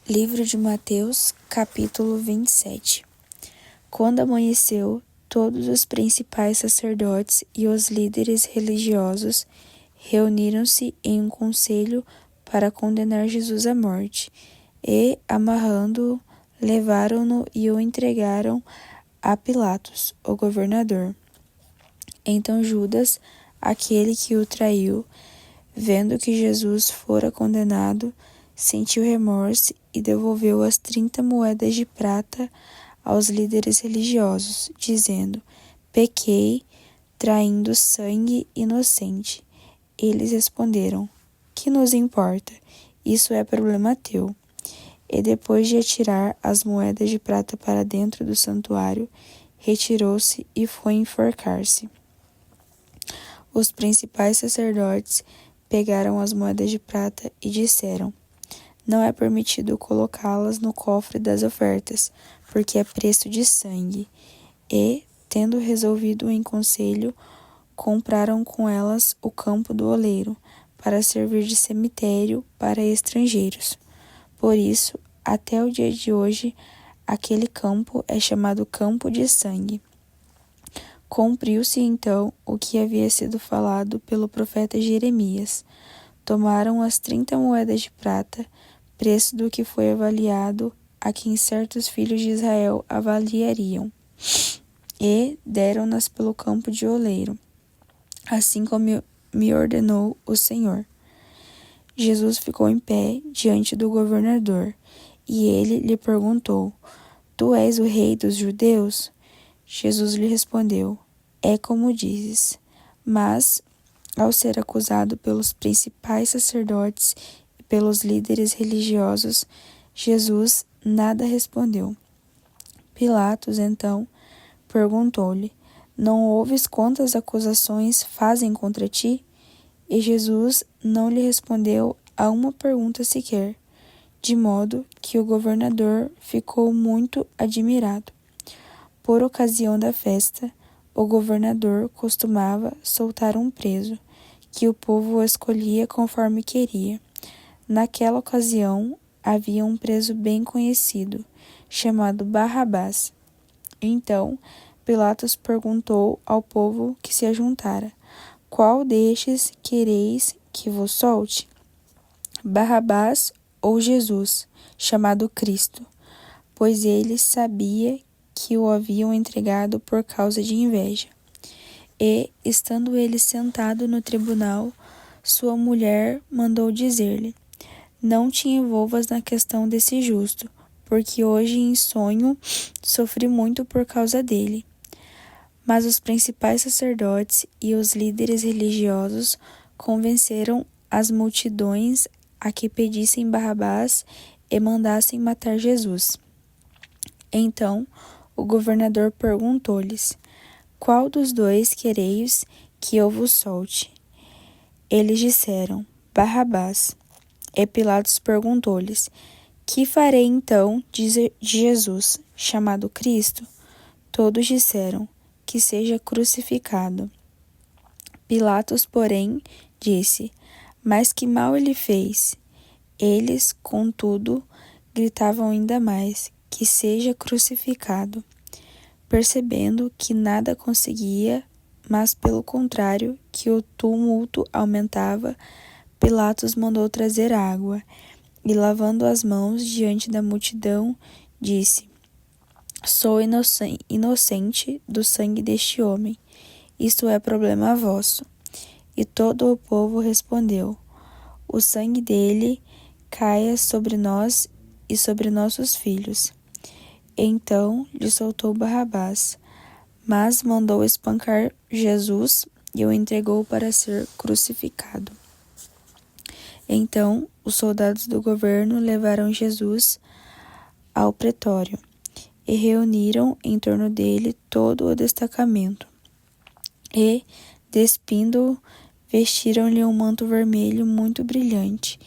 Livro de Mateus, capítulo 27. Quando amanheceu, todos os principais sacerdotes e os líderes religiosos reuniram-se em um conselho para condenar Jesus à morte, e, amarrando-o, levaram-no e o entregaram a Pilatos, o governador. Então Judas, aquele que o traiu, vendo que Jesus fora condenado, sentiu remorso e devolveu as 30 moedas de prata aos líderes religiosos, dizendo: pequei, traindo sangue inocente. Eles responderam: que nos importa? Isso é problema teu. E depois de atirar as moedas de prata para dentro do santuário, retirou-se e foi enforcar-se. Os principais sacerdotes pegaram as moedas de prata e disseram: não é permitido colocá-las no cofre das ofertas, porque é preço de sangue. E, tendo resolvido em conselho, compraram com elas o campo do oleiro, para servir de cemitério para estrangeiros. Por isso, até o dia de hoje, aquele campo é chamado Campo de Sangue. Cumpriu-se então o que havia sido falado pelo profeta Jeremias. Tomaram as 30 moedas de prata, preço do que foi avaliado a quem certos filhos de Israel avaliariam, e deram-nas pelo campo de oleiro, assim como me ordenou o Senhor. Jesus ficou em pé diante do governador, e ele lhe perguntou: tu és o rei dos judeus? Jesus lhe respondeu: é como dizes. Mas, ao ser acusado pelos principais sacerdotes e pelos líderes religiosos, Jesus nada respondeu. Pilatos, então, perguntou-lhe: não ouves quantas acusações fazem contra ti? E Jesus não lhe respondeu a uma pergunta sequer, de modo que o governador ficou muito admirado. Por ocasião da festa, o governador costumava soltar um preso, que o povo escolhia conforme queria. Naquela ocasião, havia um preso bem conhecido, chamado Barrabás. Então, Pilatos perguntou ao povo que se ajuntara: qual destes quereis que vos solte? Barrabás ou Jesus, chamado Cristo? Pois ele sabia que o haviam entregado por causa de inveja. E, estando ele sentado no tribunal, sua mulher mandou dizer-lhe: não te envolvas na questão desse justo, porque hoje em sonho sofri muito por causa dele. Mas os principais sacerdotes e os líderes religiosos convenceram as multidões a que pedissem Barrabás e mandassem matar Jesus. Então, o governador perguntou-lhes: qual dos dois quereis que eu vos solte? Eles disseram: Barrabás. E Pilatos perguntou-lhes: que farei então de Jesus, chamado Cristo? Todos disseram: que seja crucificado. Pilatos, porém, disse: mas que mal ele fez? Eles, contudo, gritavam ainda mais: que seja crucificado. Percebendo que nada conseguia, mas pelo contrário, que o tumulto aumentava, Pilatos mandou trazer água, e lavando as mãos diante da multidão, disse: sou inocente do sangue deste homem, isto é problema vosso. E todo o povo respondeu: o sangue dele caia sobre nós e sobre nossos filhos. Então lhe soltou Barrabás, mas mandou espancar Jesus e o entregou para ser crucificado. Então os soldados do governo levaram Jesus ao pretório e reuniram em torno dele todo o destacamento. E, despindo-o, vestiram-lhe um manto vermelho muito brilhante,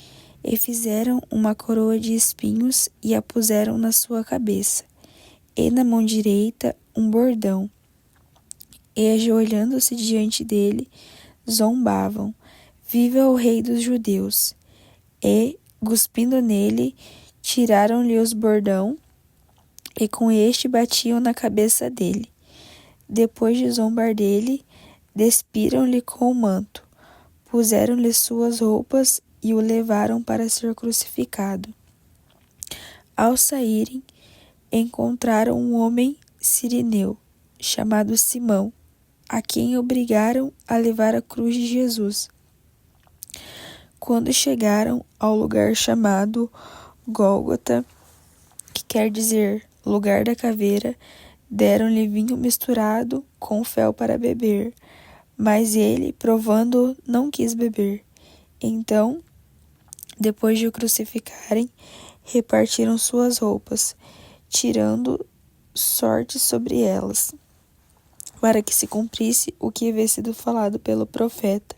e fizeram uma coroa de espinhos e a puseram na sua cabeça, e na mão direita um bordão. E, ajoelhando-se diante dele, zombavam: viva o rei dos judeus! E, cuspindo nele, tiraram-lhe os bordão e com este batiam na cabeça dele. Depois de zombar dele, despiram-lhe com o manto, puseram-lhe suas roupas e o levaram para ser crucificado. Ao saírem, encontraram um homem cireneu, chamado Simão, a quem obrigaram a levar a cruz de Jesus. Quando chegaram ao lugar chamado Gólgota, que quer dizer lugar da caveira, deram-lhe vinho misturado com fel para beber, mas ele, provando, não quis beber. Então, depois de o crucificarem, repartiram suas roupas, tirando sorte sobre elas, para que se cumprisse o que havia sido falado pelo profeta.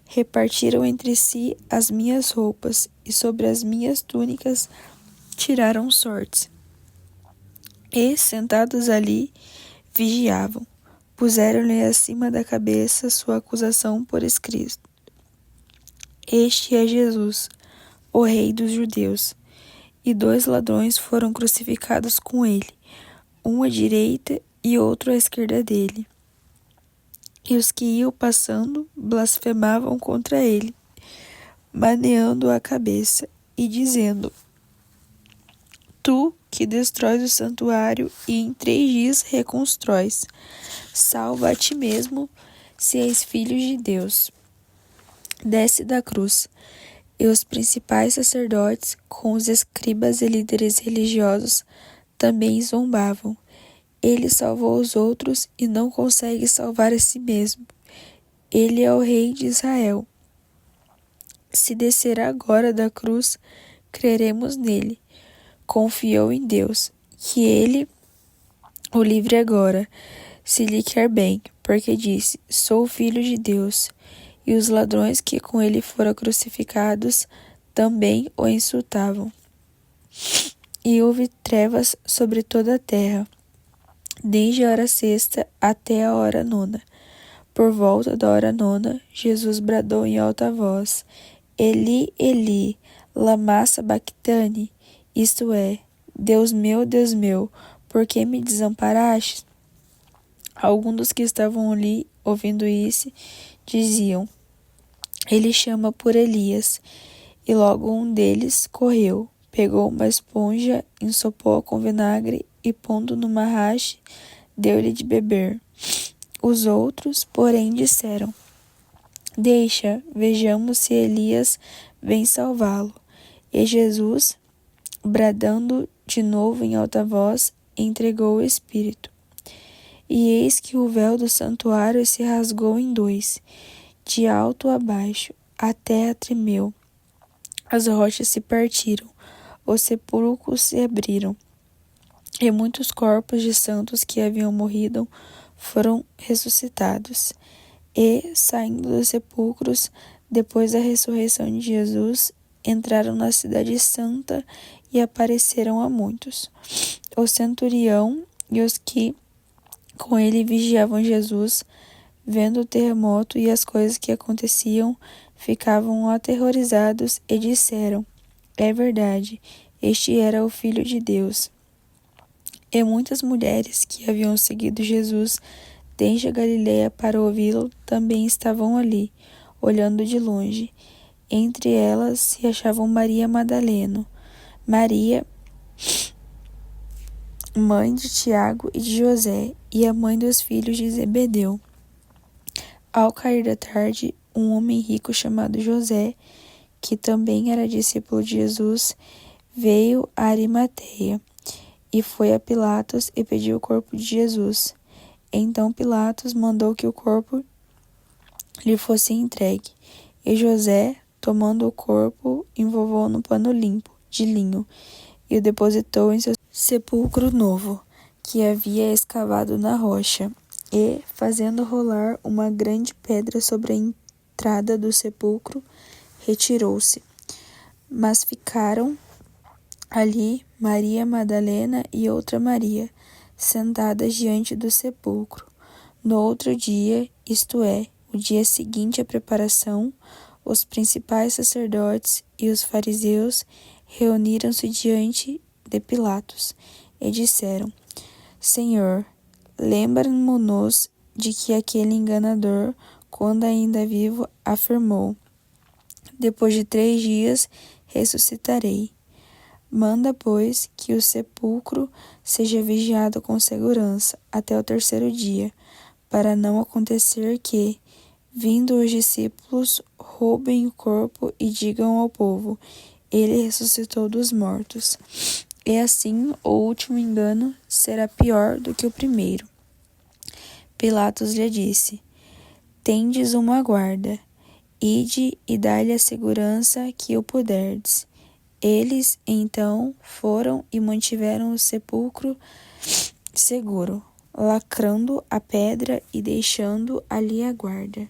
Repartiram entre si as minhas roupas, e sobre as minhas túnicas tiraram sortes. E, sentados ali, vigiavam. Puseram-lhe acima da cabeça sua acusação por escrito. Este é Jesus, o Rei dos Judeus. E 2 ladrões foram crucificados com ele, um à direita e outro à esquerda dele. E os que iam passando blasfemavam contra ele, maneando a cabeça e dizendo: Tu que destróis o santuário e em 3 dias reconstróis, salva a ti mesmo, se és filho de Deus. Desce da cruz. E os principais sacerdotes, com os escribas e líderes religiosos, também zombavam. Ele salvou os outros e não consegue salvar a si mesmo. Ele é o Rei de Israel. Se descer agora da cruz, creremos nele. Confiou em Deus, que ele o livre agora, se lhe quer bem, porque disse: Sou filho de Deus. E os ladrões que com ele foram crucificados também o insultavam. E houve trevas sobre toda a terra, desde a hora sexta até a hora nona. Por volta da hora nona, Jesus bradou em alta voz: Eli, Eli, lama sabactani, isto é, Deus meu, por que me desamparaste? Alguns dos que estavam ali, ouvindo isso, diziam: Ele chama por Elias. E logo um deles correu, pegou uma esponja, ensopou-a com vinagre e, pondo numa jarra, deu-lhe de beber. Os outros, porém, disseram: Deixa, vejamos se Elias vem salvá-lo. E Jesus, bradando de novo em alta voz, entregou o Espírito. E eis que o véu do santuário se rasgou em 2, de alto a baixo, a terra tremeu, as rochas se partiram, os sepulcros se abriram, e muitos corpos de santos que haviam morrido foram ressuscitados. E, saindo dos sepulcros, depois da ressurreição de Jesus, entraram na cidade santa e apareceram a muitos. O centurião e os que com ele vigiavam Jesus, vendo o terremoto e as coisas que aconteciam, ficavam aterrorizados e disseram: É verdade, este era o Filho de Deus. E muitas mulheres que haviam seguido Jesus desde a Galileia para ouvi-lo também estavam ali, olhando de longe. Entre elas se achavam Maria Madalena, Maria, mãe de Tiago e de José, e a mãe dos filhos de Zebedeu. Ao cair da tarde, um homem rico chamado José, que também era discípulo de Jesus, veio a Arimateia e foi a Pilatos e pediu o corpo de Jesus. Então Pilatos mandou que o corpo lhe fosse entregue. E José, tomando o corpo, envolveu-o no pano limpo, de linho, e o depositou em seu sepulcro novo, que havia escavado na rocha, e, fazendo rolar uma grande pedra sobre a entrada do sepulcro, retirou-se. Mas ficaram ali Maria Madalena e outra Maria, sentadas diante do sepulcro. No outro dia, isto é, o dia seguinte à preparação, os principais sacerdotes e os fariseus reuniram-se diante de Pilatos e disseram: Senhor, lembra-nos de que aquele enganador, quando ainda vivo, afirmou: depois de 3 dias ressuscitarei. Manda, pois, que o sepulcro seja vigiado com segurança até o 3º dia, para não acontecer que, vindo os discípulos, roubem o corpo e digam ao povo: ele ressuscitou dos mortos. E assim o último engano será pior do que o primeiro. Pilatos lhe disse: tendes uma guarda, ide e dai-lhe a segurança que o puderdes. Eles, então, foram e mantiveram o sepulcro seguro, lacrando a pedra e deixando ali a guarda.